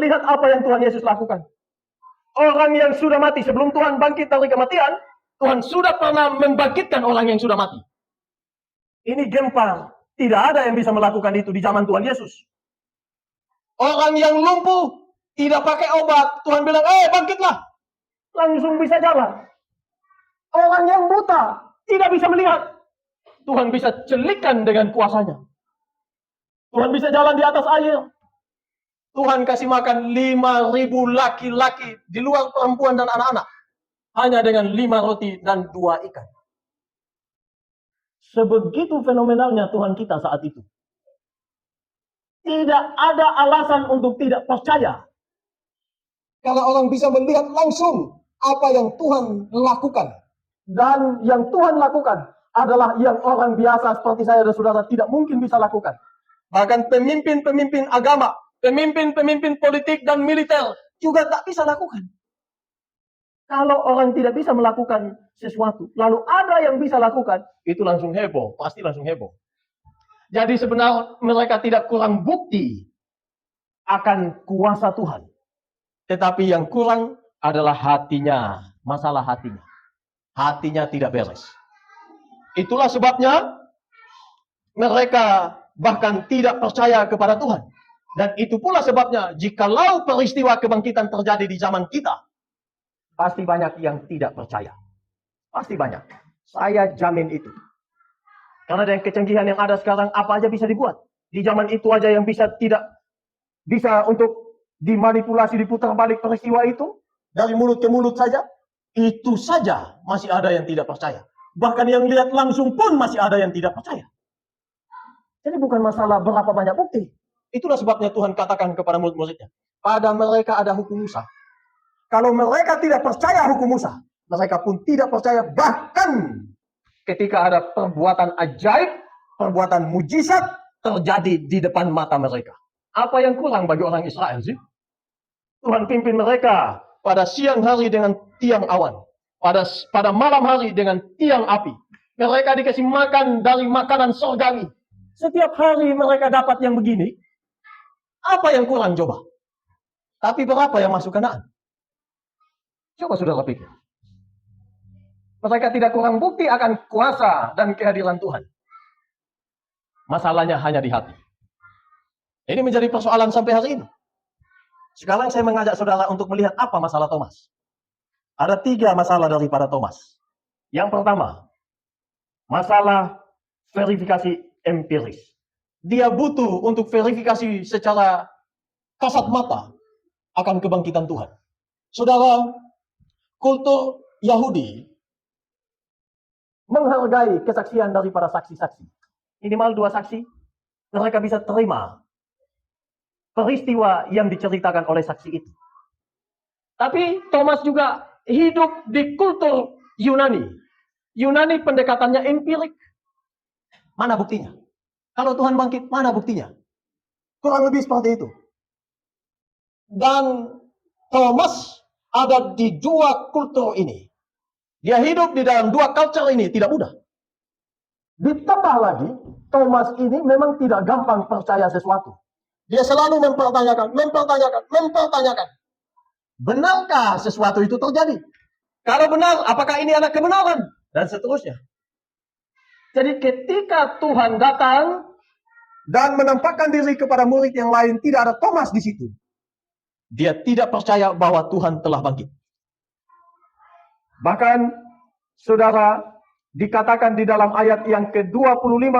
melihat apa yang Tuhan Yesus lakukan. Orang yang sudah mati sebelum Tuhan bangkit dari kematian, Tuhan sudah pernah membangkitkan orang yang sudah mati. Ini gempar. Tidak ada yang bisa melakukan itu di zaman Tuhan Yesus. Orang yang lumpuh, tidak pakai obat, Tuhan bilang, bangkitlah. Langsung bisa jalan. Orang yang buta, tidak bisa melihat, Tuhan bisa celikkan dengan kuasanya. Tuhan bisa jalan di atas air. Tuhan kasih makan 5.000 laki-laki di luar perempuan dan anak-anak. Hanya dengan 5 roti dan 2 ikan. Sebegitu fenomenalnya Tuhan kita saat itu. Tidak ada alasan untuk tidak percaya. Kalau orang bisa melihat langsung apa yang Tuhan lakukan. Dan yang Tuhan lakukan adalah yang orang biasa seperti saya dan saudara tidak mungkin bisa lakukan. Bahkan pemimpin-pemimpin agama, pemimpin-pemimpin politik dan militer juga tak bisa lakukan. Kalau orang tidak bisa melakukan sesuatu, lalu ada yang bisa lakukan, itu langsung heboh, pasti langsung heboh. Jadi sebenarnya mereka tidak kurang bukti akan kuasa Tuhan. Tetapi yang kurang adalah hatinya, masalah hatinya. Hatinya tidak beres. Itulah sebabnya mereka bahkan tidak percaya kepada Tuhan. Dan itu pula sebabnya jikalau peristiwa kebangkitan terjadi di zaman kita, pasti banyak yang tidak percaya. Pasti banyak. Saya jamin itu. Karena dengan kecanggihan yang ada sekarang, apa aja bisa dibuat. Di zaman itu aja yang tidak bisa untuk dimanipulasi, diputar balik peristiwa itu. Dari mulut ke mulut saja. Itu saja masih ada yang tidak percaya. Bahkan yang lihat langsung pun masih ada yang tidak percaya. Jadi bukan masalah berapa banyak bukti. Itulah sebabnya Tuhan katakan kepada murid-muridnya. Pada mereka ada hukum Musa. Kalau mereka tidak percaya hukum Musa, mereka pun tidak percaya bahkan ketika ada perbuatan ajaib, perbuatan mujizat terjadi di depan mata mereka. Apa yang kurang bagi orang Israel sih? Tuhan pimpin mereka pada siang hari dengan tiang awan. Pada malam hari dengan tiang api. Mereka dikasih makan dari makanan surgawi. Setiap hari mereka dapat yang begini. Apa yang kurang coba? Tapi berapa yang masuk Kanaan? Coba saudara pikir. Mereka tidak kurang bukti akan kuasa dan kehadiran Tuhan. Masalahnya hanya di hati. Ini menjadi persoalan sampai hari ini. Sekarang saya mengajak saudara untuk melihat apa masalah Thomas. Ada 3 masalah daripada Thomas. Yang pertama, masalah verifikasi empiris. Dia butuh untuk verifikasi secara kasat mata akan kebangkitan Tuhan. Saudara, kultur Yahudi menghargai kesaksian daripada saksi-saksi. Minimal 2 saksi, mereka bisa terima peristiwa yang diceritakan oleh saksi itu. Tapi Thomas juga hidup di kultur Yunani. Yunani pendekatannya empirik. Mana buktinya? Kalau Tuhan bangkit, mana buktinya? Kurang lebih seperti itu. Dan Thomas ada di 2 kultur ini. Dia hidup di dalam 2 culture ini, tidak mudah. Ditambah lagi, Thomas ini memang tidak gampang percaya sesuatu. Dia selalu mempertanyakan. Benarkah sesuatu itu terjadi? Kalau benar, apakah ini adalah kebenaran? Dan seterusnya. Jadi ketika Tuhan datang dan menampakkan diri kepada murid yang lain, tidak ada Thomas di situ. Dia tidak percaya bahwa Tuhan telah bangkit. Bahkan, saudara, dikatakan di dalam ayat yang ke-25,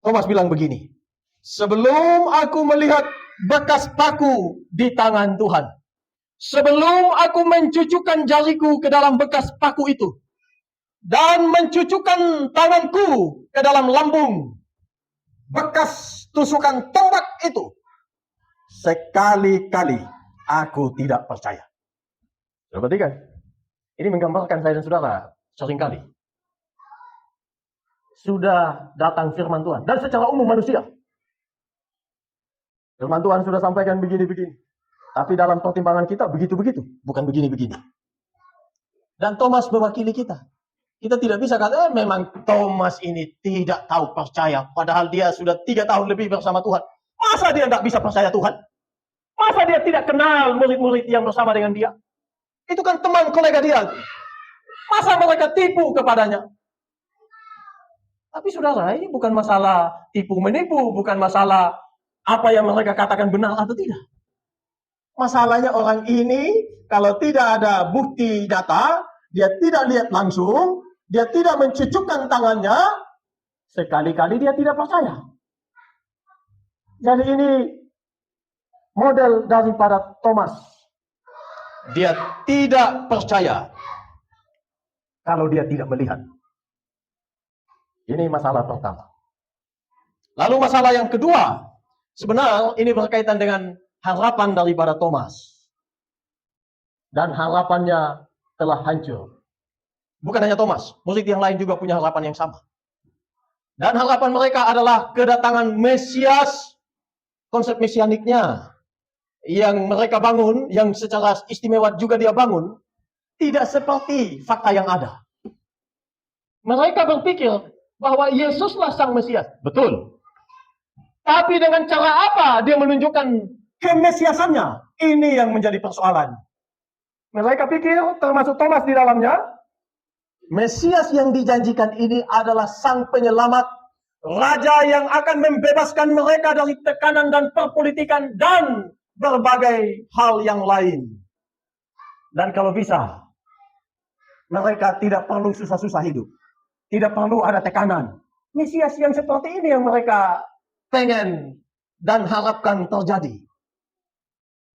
Thomas bilang begini, sebelum aku melihat bekas paku di tangan Tuhan, sebelum aku mencucukkan jariku ke dalam bekas paku itu, dan mencucukkan tanganku ke dalam lambung bekas tusukan tombak itu, sekali-kali aku tidak percaya. Sudah perhatikan? Ini menggambarkan saya dan saudara seringkali sudah datang firman Tuhan. Dan secara umum manusia. Firman Tuhan sudah sampaikan begini-begini. Tapi dalam pertimbangan kita begitu-begitu. Bukan begini-begini. Dan Thomas mewakili kita. Kita tidak bisa kata, memang Thomas ini tidak tahu percaya. Padahal dia sudah 3 tahun lebih bersama Tuhan. Masa dia tidak bisa percaya Tuhan? Masa Masa dia tidak kenal murid-murid yang bersama dengan dia? Itu kan teman kolega dia. Masa mereka tipu kepadanya? Tapi saudara, ini bukan masalah tipu menipu, bukan masalah apa yang mereka katakan benar atau tidak. Masalahnya orang ini, kalau tidak ada bukti data, dia tidak lihat langsung, dia tidak mencucukkan tangannya, sekali-kali dia tidak percaya. Jadi ini model daripada Thomas. Dia tidak percaya kalau dia tidak melihat. Ini masalah pertama. Lalu masalah yang kedua, sebenarnya ini berkaitan dengan harapan daripada Thomas. Dan harapannya telah hancur. Bukan hanya Thomas, murid yang lain juga punya harapan yang sama. Dan harapan mereka adalah kedatangan Mesias, konsep mesianiknya yang mereka bangun, yang secara istimewa juga dia bangun, tidak seperti fakta yang ada. Mereka berpikir bahwa Yesuslah sang Mesias. Betul. Tapi dengan cara apa dia menunjukkan kemesiasannya? Ini yang menjadi persoalan. Mereka pikir, termasuk Thomas di dalamnya, Mesias yang dijanjikan ini adalah sang penyelamat, raja yang akan membebaskan mereka dari tekanan dan perpolitikan dan berbagai hal yang lain. Dan kalau bisa, mereka tidak perlu susah-susah hidup. Tidak perlu ada tekanan. Mesias yang seperti ini yang mereka pengen dan harapkan terjadi.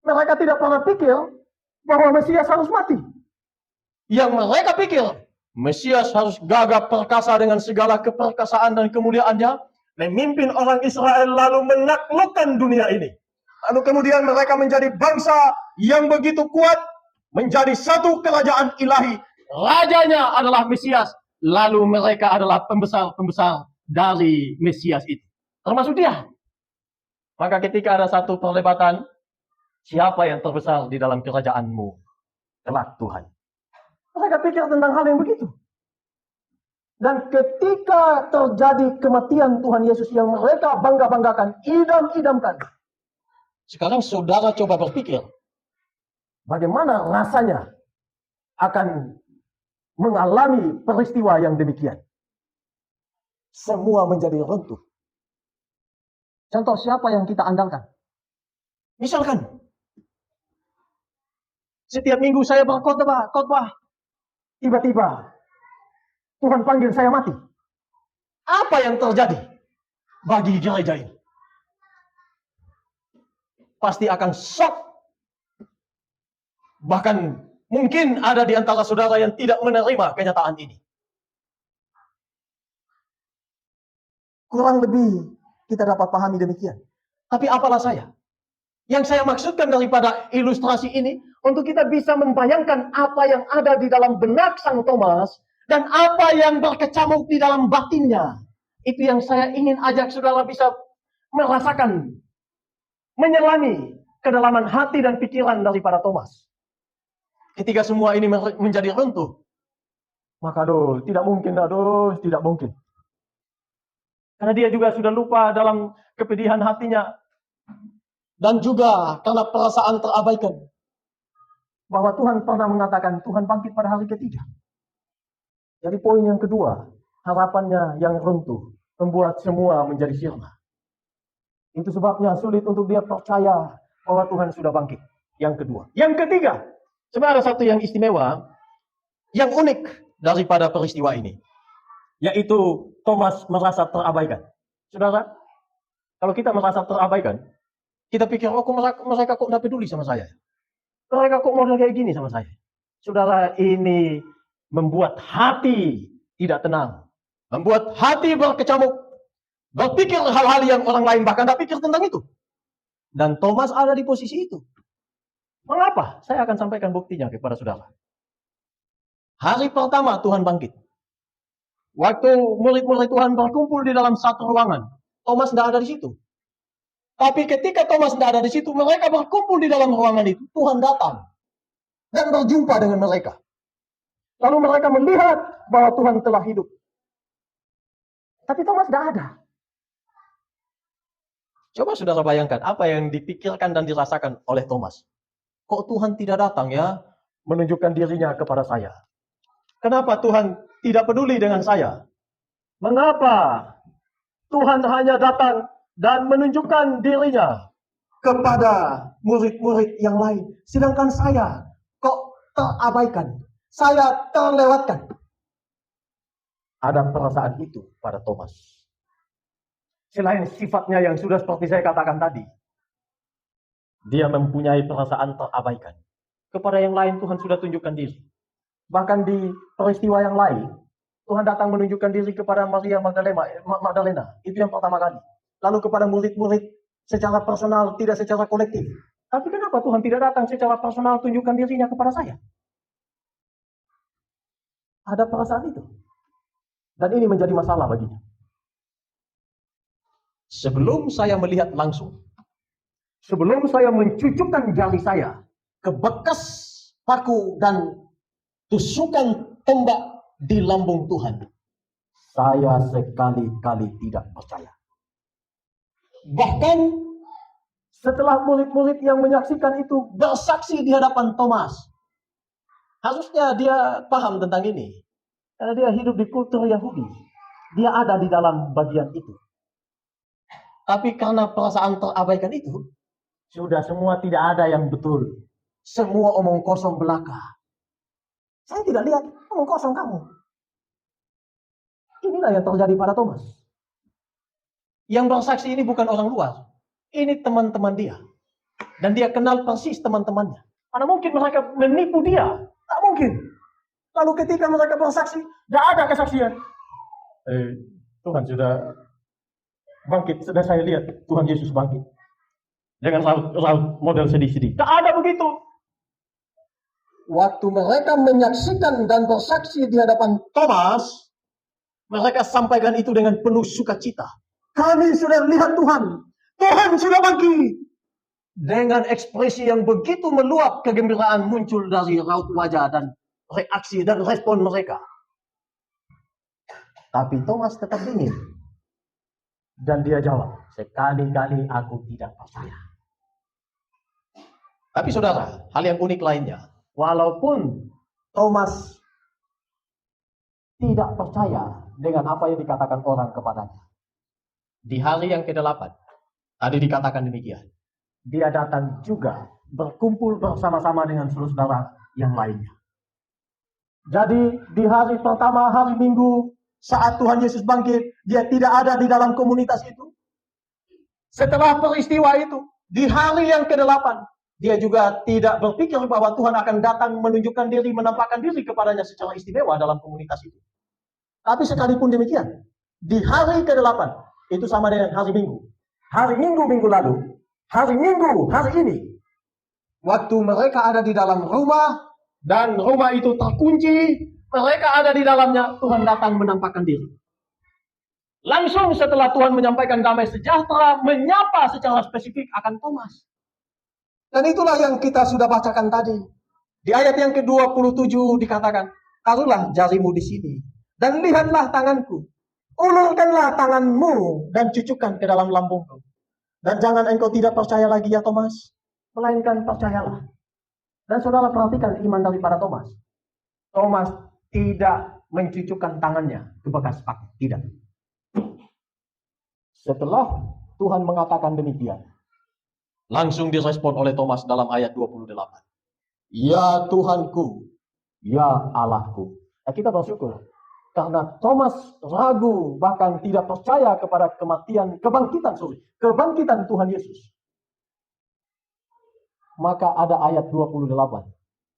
Mereka tidak pernah pikir bahwa Mesias harus mati. Yang mereka pikir, Mesias harus gagah perkasa dengan segala keperkasaan dan kemuliaannya, memimpin orang Israel lalu menaklukkan dunia ini. Lalu kemudian mereka menjadi bangsa yang begitu kuat, menjadi satu kerajaan ilahi. Rajanya adalah Mesias. Lalu mereka adalah pembesar-pembesar dari Mesias itu. Termasuk dia. Maka ketika ada satu perdebatan, siapa yang terbesar di dalam kerajaanmu? Kelak Tuhan. Mereka pikir tentang hal yang begitu. Dan ketika terjadi kematian Tuhan Yesus yang mereka bangga-banggakan, idam-idamkan. Sekarang saudara coba berpikir, bagaimana rasanya akan mengalami peristiwa yang demikian. Semua menjadi runtuh. Contoh siapa yang kita andalkan? Misalkan, setiap minggu saya berkhotbah, tiba-tiba Tuhan panggil saya mati. Apa yang terjadi bagi gereja ini? Pasti akan shock. Bahkan mungkin ada di antara saudara yang tidak menerima kenyataan ini. Kurang lebih kita dapat pahami demikian. Tapi apalah saya? Yang saya maksudkan daripada ilustrasi ini, untuk kita bisa membayangkan apa yang ada di dalam benak Sang Thomas, dan apa yang berkecamuk di dalam batinnya. Itu yang saya ingin ajak saudara bisa merasakan, menyelami kedalaman hati dan pikiran daripada Thomas. Ketika semua ini menjadi runtuh, maka tidak mungkin. Karena dia juga sudah lupa dalam kepedihan hatinya. Dan juga karena perasaan terabaikan. Bahwa Tuhan pernah mengatakan, Tuhan bangkit pada hari ketiga. Jadi poin yang kedua, harapannya yang runtuh, membuat semua menjadi sirna. Itu sebabnya sulit untuk dia percaya bahwa Tuhan sudah bangkit. Yang kedua. Yang ketiga, sebenarnya ada satu yang istimewa, yang unik daripada peristiwa ini. Yaitu Thomas merasa terabaikan. Saudara, kalau kita merasa terabaikan, kita pikir, mereka kok tidak peduli sama saya. Mereka kok model kayak gini sama saya. Saudara, ini membuat hati tidak tenang. Membuat hati berkecamuk. Berpikir hal-hal yang orang lain bahkan tidak pikir tentang itu. Dan Thomas ada di posisi itu. Mengapa? Saya akan sampaikan buktinya kepada saudara. Hari pertama Tuhan bangkit. Waktu murid-murid Tuhan berkumpul di dalam satu ruangan, Thomas tidak ada di situ. Tapi ketika Thomas tidak ada di situ, mereka berkumpul di dalam ruangan itu. Tuhan datang dan berjumpa dengan mereka. Lalu mereka melihat bahwa Tuhan telah hidup. Tapi Thomas tidak ada. Coba saudara bayangkan apa yang dipikirkan dan dirasakan oleh Thomas. Kok Tuhan tidak datang ya menunjukkan dirinya kepada saya? Kenapa Tuhan tidak peduli dengan saya? Mengapa Tuhan hanya datang dan menunjukkan dirinya kepada murid-murid yang lain, sedangkan saya kok terabaikan, saya terlewatkan? Ada perasaan itu pada Thomas. Selain sifatnya yang sudah seperti saya katakan tadi, dia mempunyai perasaan terabaikan. Kepada yang lain Tuhan sudah tunjukkan diri. Bahkan di peristiwa yang lain, Tuhan datang menunjukkan diri kepada Maria Magdalena. Itu yang pertama kali. Lalu kepada murid-murid secara personal, tidak secara kolektif. Tapi kenapa Tuhan tidak datang secara personal tunjukkan dirinya kepada saya? Ada perasaan itu. Dan ini menjadi masalah baginya. Sebelum saya melihat langsung, sebelum saya mencucukkan jari saya ke bekas paku dan tusukan tombak di lambung Tuhan, saya sekali-kali tidak percaya. Bahkan setelah murid-murid yang menyaksikan itu bersaksi di hadapan Thomas, harusnya dia paham tentang ini. Karena dia hidup di kultur Yahudi. Dia ada di dalam bagian itu. Tapi karena perasaan terabaikan itu, sudah semua tidak ada yang betul. Semua omong kosong belaka. Saya tidak lihat omong kosong kamu. Inilah yang terjadi pada Thomas. Yang bersaksi ini bukan orang luar. Ini teman-teman dia. Dan dia kenal persis teman-temannya. Mana mungkin mereka menipu dia? Tak mungkin. Lalu ketika mereka bersaksi, tidak ada kesaksian. Tuhan sudah bangkit, sudah saya lihat Tuhan Yesus bangkit. Jangan raut model sedih-sedih. Tak ada begitu. Waktu mereka menyaksikan dan bersaksi di hadapan Thomas, mereka sampaikan itu dengan penuh sukacita. Kami sudah lihat Tuhan. Tuhan sudah bangkit. Dengan ekspresi yang begitu meluap, kegembiraan muncul dari raut wajah dan reaksi dan respon mereka. Tapi Thomas tetap dingin. Dan dia jawab, sekali-kali aku tidak percaya. Tapi saudara, hal yang unik lainnya. Walaupun Thomas tidak percaya dengan apa yang dikatakan orang kepadanya. Di hari yang ke-8, tadi dikatakan demikian. Dia datang juga berkumpul bersama-sama dengan saudara yang lainnya. Jadi di hari pertama, hari Minggu, saat Tuhan Yesus bangkit, dia tidak ada di dalam komunitas itu. Setelah peristiwa itu, di hari yang ke-8, dia juga tidak berpikir bahwa Tuhan akan datang menunjukkan diri, menampakkan diri kepadanya secara istimewa dalam komunitas itu. Tapi sekalipun demikian, di hari ke-8, itu sama dengan hari Minggu. Hari Minggu minggu lalu, hari Minggu hari ini, waktu mereka ada di dalam rumah, dan rumah itu terkunci, mereka ada di dalamnya, Tuhan datang menampakkan diri. Langsung setelah Tuhan menyampaikan damai sejahtera, menyapa secara spesifik akan Thomas. Dan itulah yang kita sudah bacakan tadi. Di ayat yang ke-27 dikatakan, taruhlah jarimu di sini, dan lihatlah tanganku. Ulurkanlah tanganmu dan cucukkan ke dalam lambungku. Dan jangan engkau tidak percaya lagi ya Thomas, melainkan percayalah. Dan saudara perhatikan iman daripada Thomas. Thomas tidak mencucukkan tangannya ke bekas paku, tidak. Setelah Tuhan mengatakan demikian, langsung direspon oleh Thomas dalam ayat 28. Ya Tuhanku, ya Allahku. Kita bersyukur karena Thomas ragu, bahkan tidak percaya kepada kebangkitan Tuhan Yesus. Maka ada ayat 28.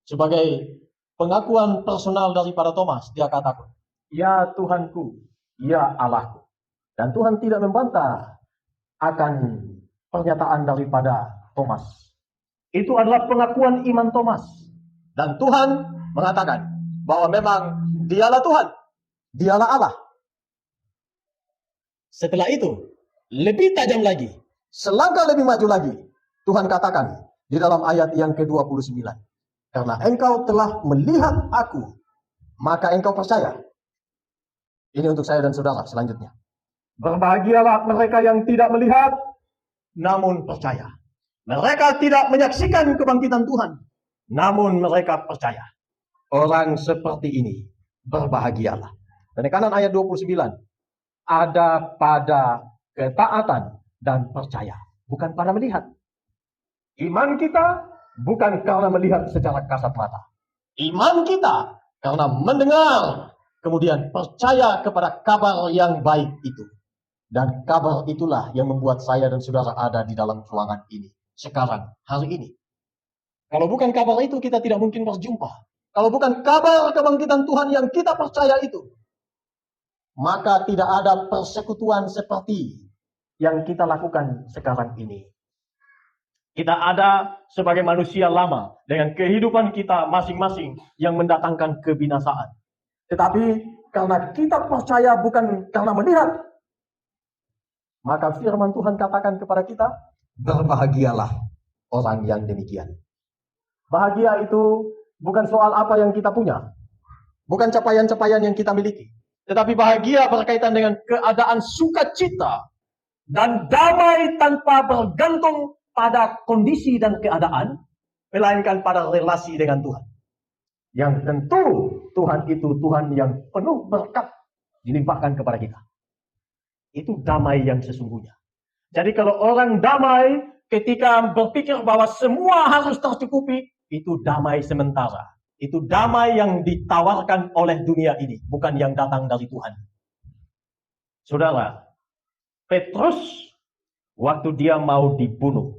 Sebagai pengakuan personal daripada Thomas, dia katakan, ya Tuhanku, ya Allahku. Dan Tuhan tidak membantah akan pernyataan daripada Thomas. Itu adalah pengakuan iman Thomas. Dan Tuhan mengatakan bahwa memang dialah Tuhan, dialah Allah. Setelah itu, lebih tajam lagi, selangkah lebih maju lagi, Tuhan katakan di dalam ayat yang ke-29. Karena engkau telah melihat aku, maka engkau percaya. Ini untuk saya dan saudara selanjutnya. Berbahagialah mereka yang tidak melihat namun percaya. Mereka tidak menyaksikan kebangkitan Tuhan, namun mereka percaya. Orang seperti ini berbahagialah. Dan di kanan ayat 29, ada pada ketaatan dan percaya, bukan pada melihat. Iman kita bukan karena melihat secara kasat mata. Iman kita karena mendengar, kemudian percaya kepada kabar yang baik itu. Dan kabar itulah yang membuat saya dan saudara ada di dalam ruangan ini. Sekarang, hari ini. Kalau bukan kabar itu, kita tidak mungkin berjumpa. Kalau bukan kabar kebangkitan Tuhan yang kita percaya itu, maka tidak ada persekutuan seperti yang kita lakukan sekarang ini. Kita ada sebagai manusia lama dengan kehidupan kita masing-masing yang mendatangkan kebinasaan. Tetapi karena kita percaya bukan karena melihat, maka firman Tuhan katakan kepada kita, berbahagialah orang yang demikian. Bahagia itu bukan soal apa yang kita punya, bukan capaian-capaian yang kita miliki, tetapi bahagia berkaitan dengan keadaan sukacita dan damai tanpa bergantung pada kondisi dan keadaan, melainkan pada relasi dengan Tuhan. Yang tentu Tuhan itu Tuhan yang penuh berkat dilimpahkan kepada kita. Itu damai yang sesungguhnya. Jadi kalau orang damai ketika berpikir bahwa semua harus tercukupi, itu damai sementara. Itu damai yang ditawarkan oleh dunia ini, bukan yang datang dari Tuhan. Saudara, Petrus waktu dia mau dibunuh,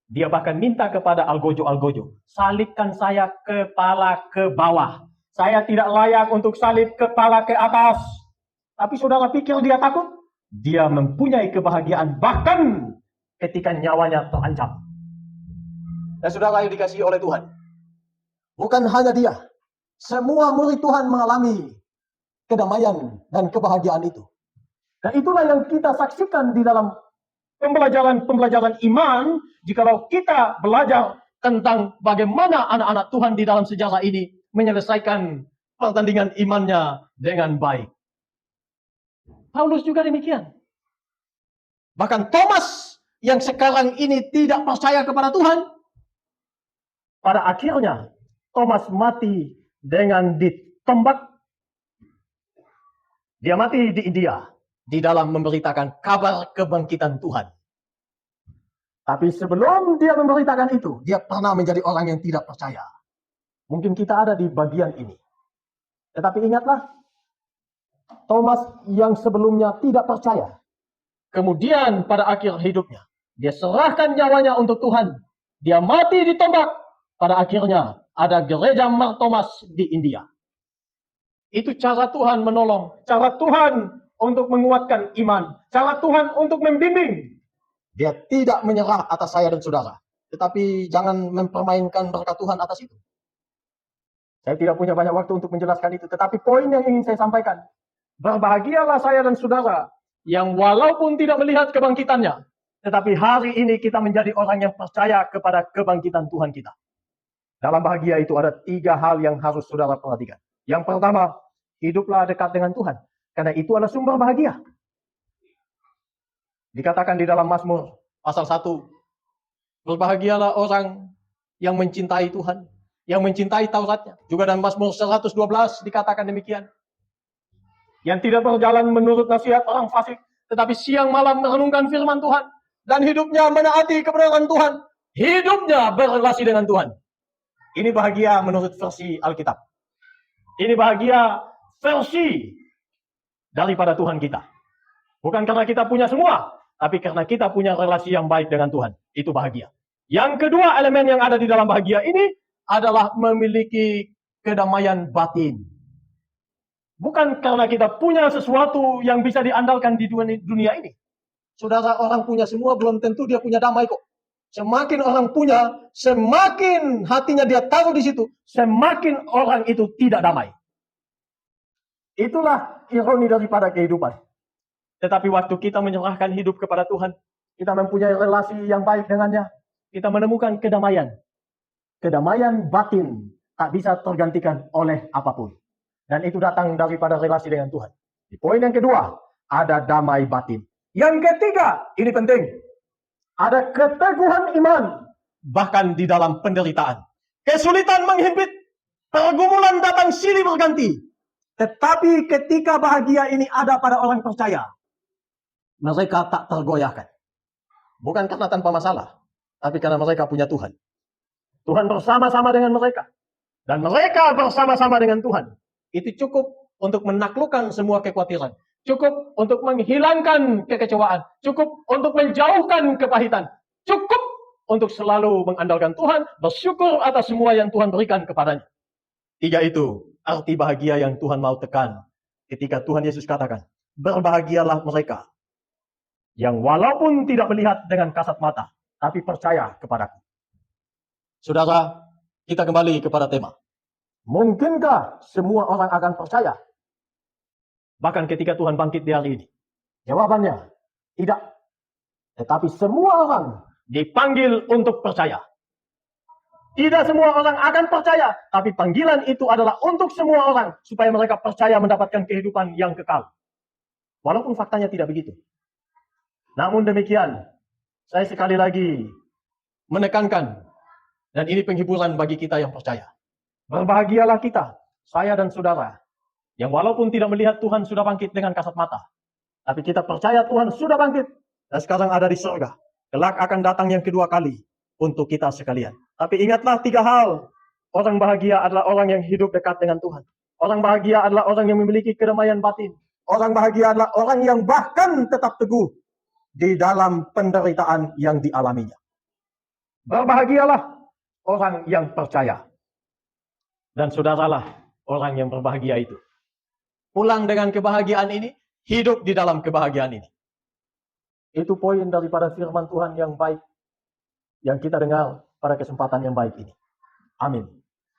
dia bahkan minta kepada algojo-algojo, salibkan saya kepala ke bawah. Saya tidak layak untuk salib kepala ke atas. Tapi saudara pikir dia takut? Dia mempunyai kebahagiaan bahkan ketika nyawanya terancam. Dan saudara yang dikasihi oleh Tuhan, bukan hanya dia, semua murid Tuhan mengalami kedamaian dan kebahagiaan itu. Dan itulah yang kita saksikan di dalam pembelajaran iman, jikalau kita belajar tentang bagaimana anak-anak Tuhan di dalam sejarah ini menyelesaikan pertandingan imannya dengan baik. Paulus juga demikian. Bahkan Thomas yang sekarang ini tidak percaya kepada Tuhan, pada akhirnya Thomas mati dengan ditembak. Dia mati di India di dalam memberitakan kabar kebangkitan Tuhan. Tapi sebelum dia memberitakan itu, dia pernah menjadi orang yang tidak percaya. Mungkin kita ada di bagian ini. Tetapi ingatlah, Thomas yang sebelumnya tidak percaya, kemudian pada akhir hidupnya, dia serahkan nyawanya untuk Tuhan. Dia mati ditembak. Pada akhirnya ada gereja Mar Thomas di India. Itu cara Tuhan menolong, cara Tuhan untuk menguatkan iman, cara Tuhan untuk membimbing. Dia tidak menyerah atas saya dan saudara. Tetapi jangan mempermainkan berkat Tuhan atas itu. Saya tidak punya banyak waktu untuk menjelaskan itu. Tetapi poin yang ingin saya sampaikan, berbahagialah saya dan saudara yang walaupun tidak melihat kebangkitannya, tetapi hari ini kita menjadi orang yang percaya kepada kebangkitan Tuhan kita. Dalam bahagia itu ada 3 hal yang harus saudara perhatikan. Yang pertama, hiduplah dekat dengan Tuhan. Karena itu adalah sumber bahagia. Dikatakan di dalam Mazmur pasal 1, berbahagialah orang yang mencintai Tuhan, yang mencintai Tauratnya. Juga dalam Mazmur 112 dikatakan demikian. Yang tidak berjalan menurut nasihat orang fasik, tetapi siang malam merenungkan firman Tuhan. Dan hidupnya menaati kebenaran Tuhan. Hidupnya berrelasi dengan Tuhan. Ini bahagia menurut versi Alkitab. Ini bahagia versi daripada Tuhan kita. Bukan karena kita punya semua, tapi karena kita punya relasi yang baik dengan Tuhan. Itu bahagia. Yang kedua elemen yang ada di dalam bahagia ini adalah memiliki kedamaian batin. Bukan karena kita punya sesuatu yang bisa diandalkan di dunia ini. Saudara, orang punya semua belum tentu dia punya damai kok. Semakin orang punya, semakin hatinya dia taruh di situ, semakin orang itu tidak damai. Itulah ironi daripada kehidupan. Tetapi waktu kita menyerahkan hidup kepada Tuhan, kita mempunyai relasi yang baik dengannya, kita menemukan kedamaian. Kedamaian batin tak bisa tergantikan oleh apapun. Dan itu datang daripada relasi dengan Tuhan. Di poin yang kedua, ada damai batin. Yang ketiga, ini penting. Ada keteguhan iman, bahkan di dalam penderitaan. Kesulitan menghimpit, pergumulan datang silih berganti. Tetapi ketika bahagia ini ada pada orang percaya, mereka tak tergoyahkan. Bukan karena tanpa masalah, tapi karena mereka punya Tuhan. Tuhan bersama-sama dengan mereka. Dan mereka bersama-sama dengan Tuhan. Itu cukup untuk menaklukkan semua kekhawatiran. Cukup untuk menghilangkan kekecewaan. Cukup untuk menjauhkan kepahitan. Cukup untuk selalu mengandalkan Tuhan, bersyukur atas semua yang Tuhan berikan kepadanya. 3 itu arti bahagia yang Tuhan mau tekan ketika Tuhan Yesus katakan, berbahagialah mereka yang walaupun tidak melihat dengan kasat mata, tapi percaya kepadaku. Saudara, kita kembali kepada tema. Mungkinkah semua orang akan percaya? Bahkan ketika Tuhan bangkit di hari ini. Jawabannya, tidak. Tetapi semua orang dipanggil untuk percaya. Tidak semua orang akan percaya, tapi panggilan itu adalah untuk semua orang, supaya mereka percaya mendapatkan kehidupan yang kekal. Walaupun faktanya tidak begitu. Namun demikian, saya sekali lagi menekankan, dan ini penghiburan bagi kita yang percaya. Berbahagialah kita, saya dan saudara, yang walaupun tidak melihat Tuhan sudah bangkit dengan kasat mata, tapi kita percaya Tuhan sudah bangkit, dan sekarang ada di surga. Kelak akan datang yang kedua kali untuk kita sekalian. Tapi ingatlah 3 hal. Orang bahagia adalah orang yang hidup dekat dengan Tuhan. Orang bahagia adalah orang yang memiliki kedamaian batin. Orang bahagia adalah orang yang bahkan tetap teguh di dalam penderitaan yang dialaminya. Berbahagialah orang yang percaya. Dan saudaralah orang yang berbahagia itu. Pulang dengan kebahagiaan ini, hidup di dalam kebahagiaan ini. Itu poin daripada firman Tuhan yang baik yang kita dengar pada kesempatan yang baik ini. Amin.